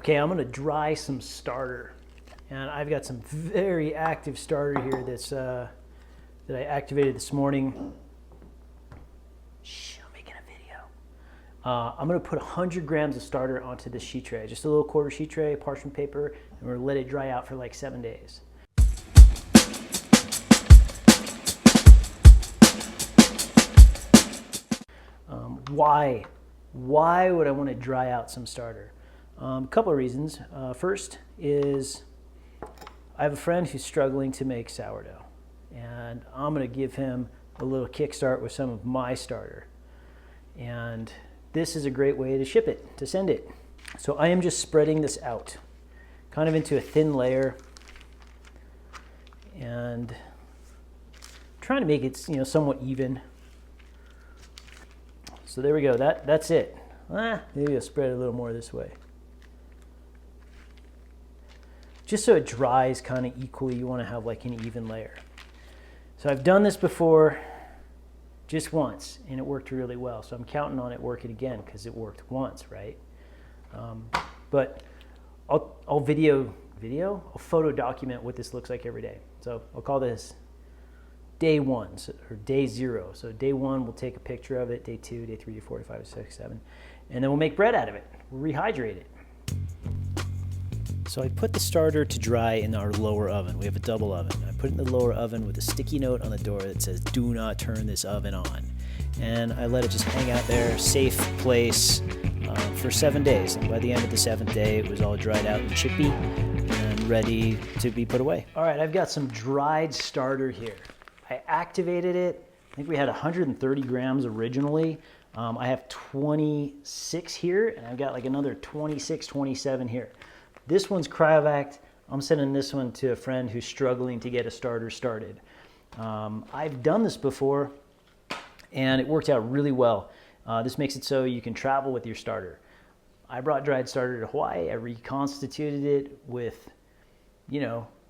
Okay, I'm gonna dry some starter. And I've got some very active starter here that's, that I activated this morning. Shh, I'm making a video. I'm gonna put 100 grams of starter onto this sheet tray, just a little quarter sheet tray, parchment paper, and we're gonna let it dry out for like 7 days. Why would I want to dry out some starter? A couple of reasons. First is I have a friend who's struggling to make sourdough, and I'm going to give him a little kickstart with some of my starter. And this is a great way to ship it, to send it. So I am just spreading this out, kind of into a thin layer, and trying to make it, somewhat even. So there we go, that's it. Maybe I'll spread it a little more this way. Just so it dries kind of equally, you want to have like an even layer. So I've done this before just once, and it worked really well. So I'm counting on it working again because it worked once, right? But I'll photo document what this looks like every day. So I'll call this day 1 or day 0. So day 1, we'll take a picture of it. Day 2, day 3, day 4, day 5, 6, 7. And then we'll make bread out of it. We'll rehydrate it. So I put the starter to dry in our lower oven. We have a double oven. I put it in the lower oven with a sticky note on the door that says, "Do not turn this oven on." And I let it just hang out there, safe place, for 7 days. And by the end of the 7th day, it was all dried out and chippy and ready to be put away. All right, I've got some dried starter here. I activated it. I think we had 130 grams originally. I have 26 here, and I've got like another 26, 27 here. This one's cryovac. I'm sending this one to a friend who's struggling to get a starter started. I've done this before, and it worked out really well. This makes it so you can travel with your starter. I brought dried starter to Hawaii. I reconstituted it with,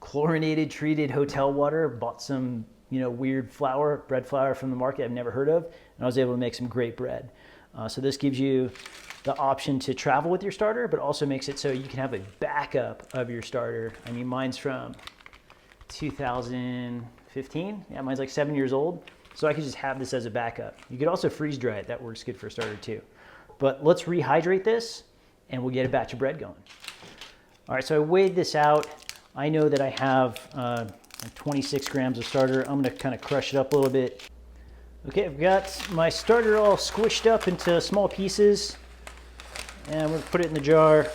chlorinated, treated hotel water, bought some weird flour, bread flour from the market I've never heard of, and I was able to make some great bread. So this gives you the option to travel with your starter, but also makes it so you can have a backup of your starter. I mean, mine's from 2015. Yeah, mine's like 7 years old. So I could just have this as a backup. You could also freeze dry it. That works good for a starter too. But let's rehydrate this, and we'll get a batch of bread going. All right, so I weighed this out. I know that I have 26 grams of starter. I'm gonna kind of crush it up a little bit. Okay, I've got my starter all squished up into small pieces, and we're gonna put it in the jar.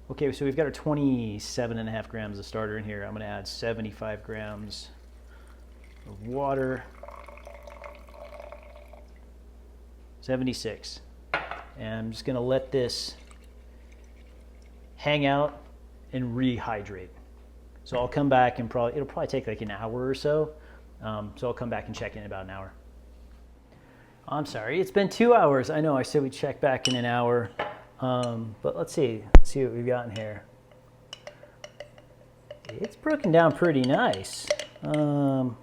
Okay, so we've got our 27.5 grams of starter in here. I'm gonna add 75 grams of water. 76. And I'm just gonna let this hang out and rehydrate. So I'll come back and it'll probably take like an hour or so. So I'll come back and check in about an hour. I'm sorry, it's been 2 hours. I know I said we'd check back in an hour, but let's see what we've got in here. It's broken down pretty nice. I've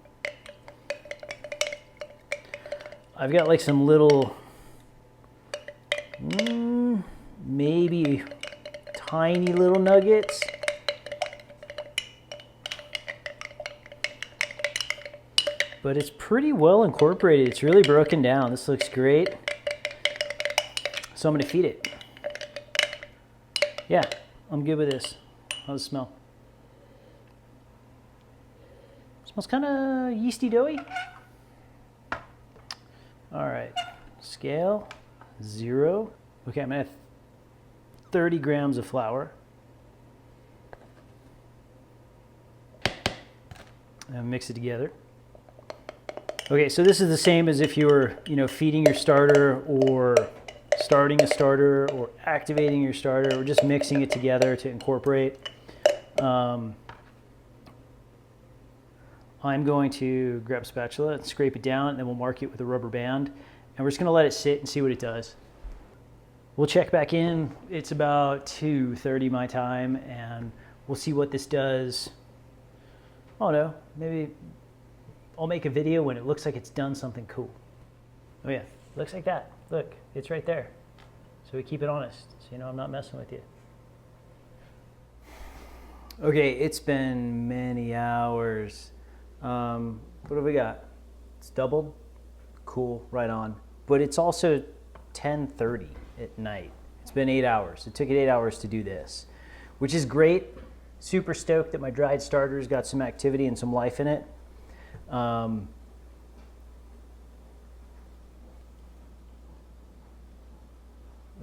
got like some little, maybe tiny little nuggets. But it's pretty well incorporated. It's really broken down. This looks great. So I'm gonna feed it. Yeah, I'm good with this. How's it smell? Smells kind of yeasty doughy. All right, scale 0. Okay, I'm gonna have 30 grams of flour. And mix it together. Okay, so this is the same as if you were, feeding your starter or starting a starter or activating your starter. We're just mixing it together to incorporate. I'm going to grab a spatula and scrape it down, and then we'll mark it with a rubber band. And we're just gonna let it sit and see what it does. We'll check back in. It's about 2:30 my time, and we'll see what this does. Oh no, maybe I'll make a video when it looks like it's done something cool. Oh yeah, looks like that. Look, it's right there. So we keep it honest, so you know I'm not messing with you. Okay, it's been many hours. What have we got? It's doubled. Cool, right on. But it's also 10:30 at night. It's been 8 hours. It took it 8 hours to do this, which is great. Super stoked that my dried starter's got some activity and some life in it.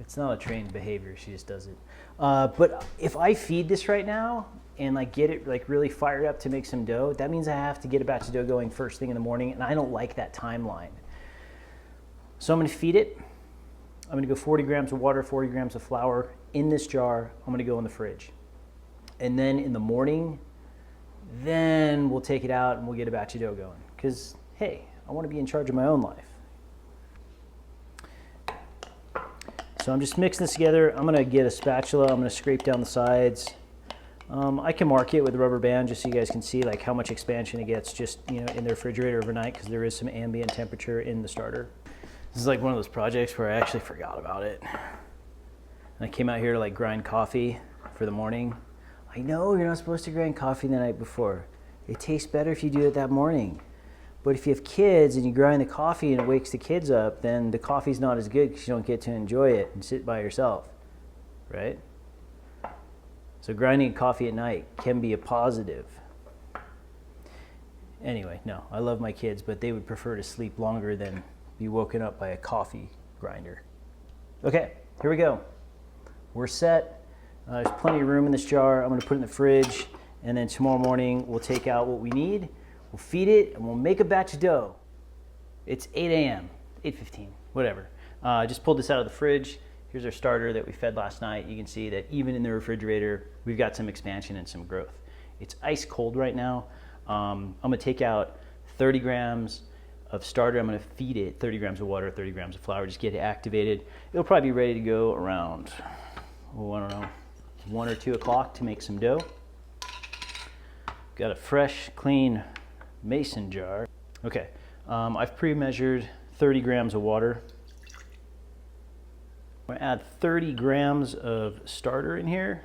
It's not a trained behavior, she just does it. But if I feed this right now and like get it like really fired up to make some dough, that means I have to get a batch of dough going first thing in the morning, and I don't like that timeline. So I'm gonna feed it. I'm gonna go 40 grams of water, 40 grams of flour in this jar. I'm gonna go in the fridge. And then in the morning, then we'll take it out and we'll get a batch of dough going. Because, hey, I wanna be in charge of my own life. So I'm just mixing this together. I'm gonna get a spatula. I'm gonna scrape down the sides. I can mark it with a rubber band just so you guys can see like how much expansion it gets just in the refrigerator overnight, because there is some ambient temperature in the starter. This is like one of those projects where I actually forgot about it. And I came out here to like grind coffee for the morning. I know you're not supposed to grind coffee the night before. It tastes better if you do it that morning. But if you have kids and you grind the coffee and it wakes the kids up, then the coffee's not as good because you don't get to enjoy it and sit by yourself, right? So grinding coffee at night can be a positive. Anyway, no, I love my kids, but they would prefer to sleep longer than be woken up by a coffee grinder. Okay, here we go. We're set. There's plenty of room in this jar. I'm gonna put it in the fridge, and then tomorrow morning we'll take out what we need, we'll feed it, and we'll make a batch of dough. It's 8 a.m., 8:15, whatever. Just pulled this out of the fridge. Here's our starter that we fed last night. You can see that even in the refrigerator, we've got some expansion and some growth. It's ice cold right now. I'm gonna take out 30 grams of starter. I'm gonna feed it 30 grams of water, 30 grams of flour, just get it activated. It'll probably be ready to go around, I don't know, 1 or 2 o'clock to make some dough. Got a fresh, clean mason jar. Okay, I've pre-measured 30 grams of water. I'm gonna add 30 grams of starter in here.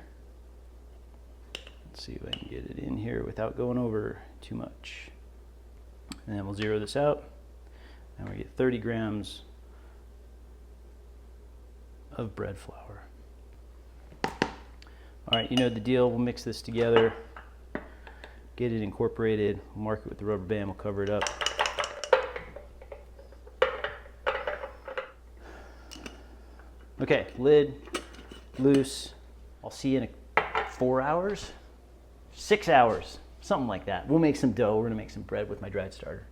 Let's see if I can get it in here without going over too much. And then we'll zero this out. And we get 30 grams of bread flour. All right, you know the deal. We'll mix this together, get it incorporated, mark it with the rubber band, we'll cover it up. Okay, lid loose. I'll see you in 4 hours, 6 hours, something like that. We'll make some dough. We're gonna make some bread with my dried starter.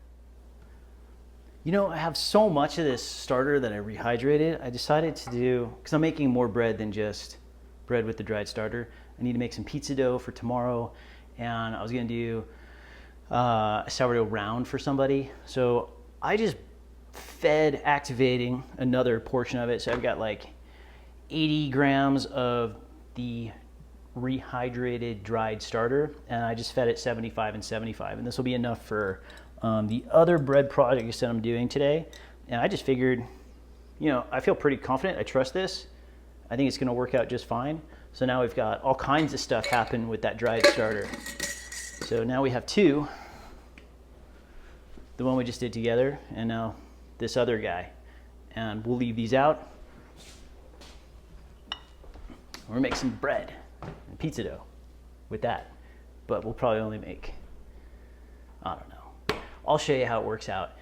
You know, I have so much of this starter that I rehydrated. I decided to do, because I'm making more bread than just bread with the dried starter. I need to make some pizza dough for tomorrow, and I was gonna do a sourdough round for somebody. So I just fed activating another portion of it. So I've got like 80 grams of the rehydrated dried starter, and I just fed it 75 and 75, and this will be enough for the other bread projects that I'm doing today. And I just figured, you know, I feel pretty confident. I trust this. I think it's gonna work out just fine. So now we've got all kinds of stuff happen with that dried starter. So now we have 2, the one we just did together, and now this other guy. And we'll leave these out. We're gonna make some bread and pizza dough with that. But we'll probably only make, I don't know. I'll show you how it works out.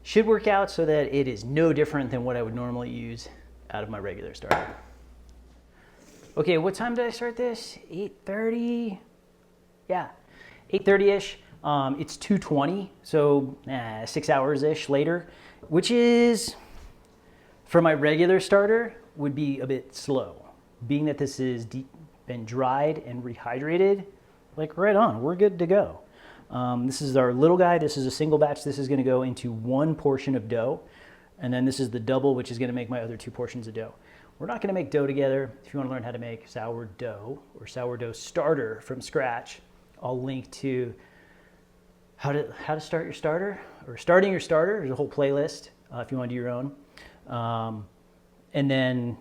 Should work out so that it is no different than what I would normally use out of my regular starter. Okay, what time did I start this? 8:30? Yeah, 8:30-ish. It's 2:20, so 6 hours-ish later, which is, for my regular starter, would be a bit slow. Being that this has been dried and rehydrated, like right on, we're good to go. This is our little guy. This is a single batch. This is gonna go into 1 portion of dough. And then this is the double, which is gonna make my other 2 portions of dough. We're not gonna make dough together. If you wanna learn how to make sourdough or sourdough starter from scratch, I'll link to how to start your starter, or starting your starter. There's a whole playlist if you wanna do your own. And then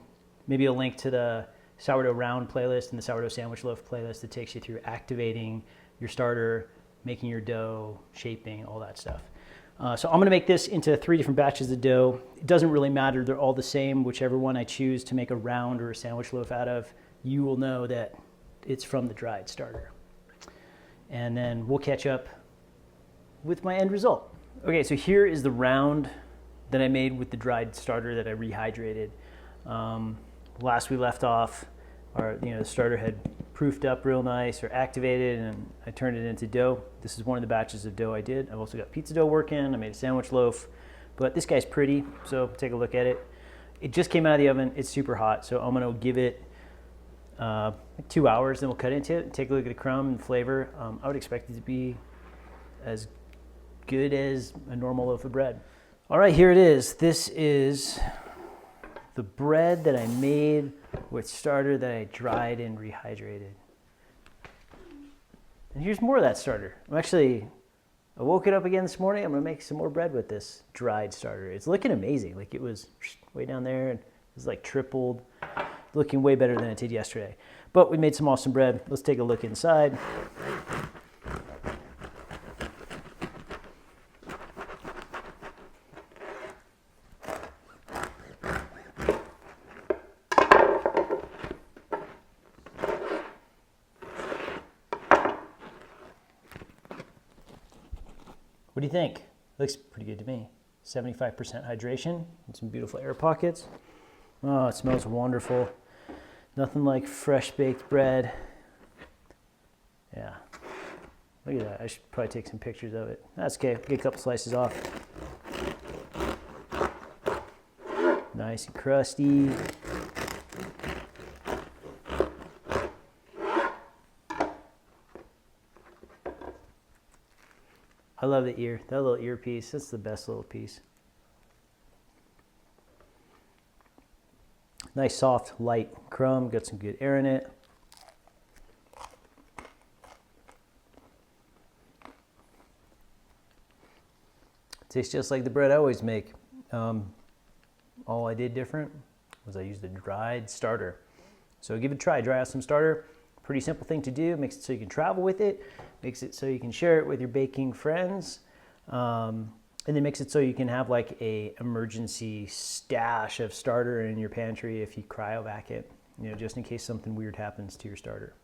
maybe a link to the sourdough round playlist and the sourdough sandwich loaf playlist that takes you through activating your starter, making your dough, shaping, all that stuff. So I'm going to make this into 3 different batches of dough. It doesn't really matter. They're all the same. Whichever one I choose to make a round or a sandwich loaf out of, you will know that it's from the dried starter. And then we'll catch up with my end result. Okay, so here is the round that I made with the dried starter that I rehydrated. Last we left off, the starter had proofed up real nice or activated, and I turned it into dough. This is one of the batches of dough I did. I've also got pizza dough working. I made a sandwich loaf, but this guy's pretty, so take a look at it. It just came out of the oven. It's super hot, so I'm gonna give it like 2 hours, then we'll cut into it, take a look at the crumb and flavor. I would expect it to be as good as a normal loaf of bread. All right, here it is. This is the bread that I made with starter that I dried and rehydrated. And here's more of that starter. I woke it up again this morning. I'm gonna make some more bread with this dried starter. It's looking amazing. Like it was way down there and it's like tripled, looking way better than it did yesterday. But we made some awesome bread. Let's take a look inside. What do you think? Looks pretty good to me. 75% hydration and some beautiful air pockets. Oh, it smells wonderful. Nothing like fresh baked bread. Yeah, look at that. I should probably take some pictures of it. That's okay, get a couple slices off. Nice and crusty. I love the ear, that little ear piece. That's the best little piece. Nice soft, light crumb, got some good air in it. Tastes just like the bread I always make. All I did different was I used a dried starter. So give it a try, dry out some starter. Pretty simple thing to do, makes it so you can travel with it, makes it so you can share it with your baking friends, and then makes it so you can have like a emergency stash of starter in your pantry if you cryovac it, just in case something weird happens to your starter.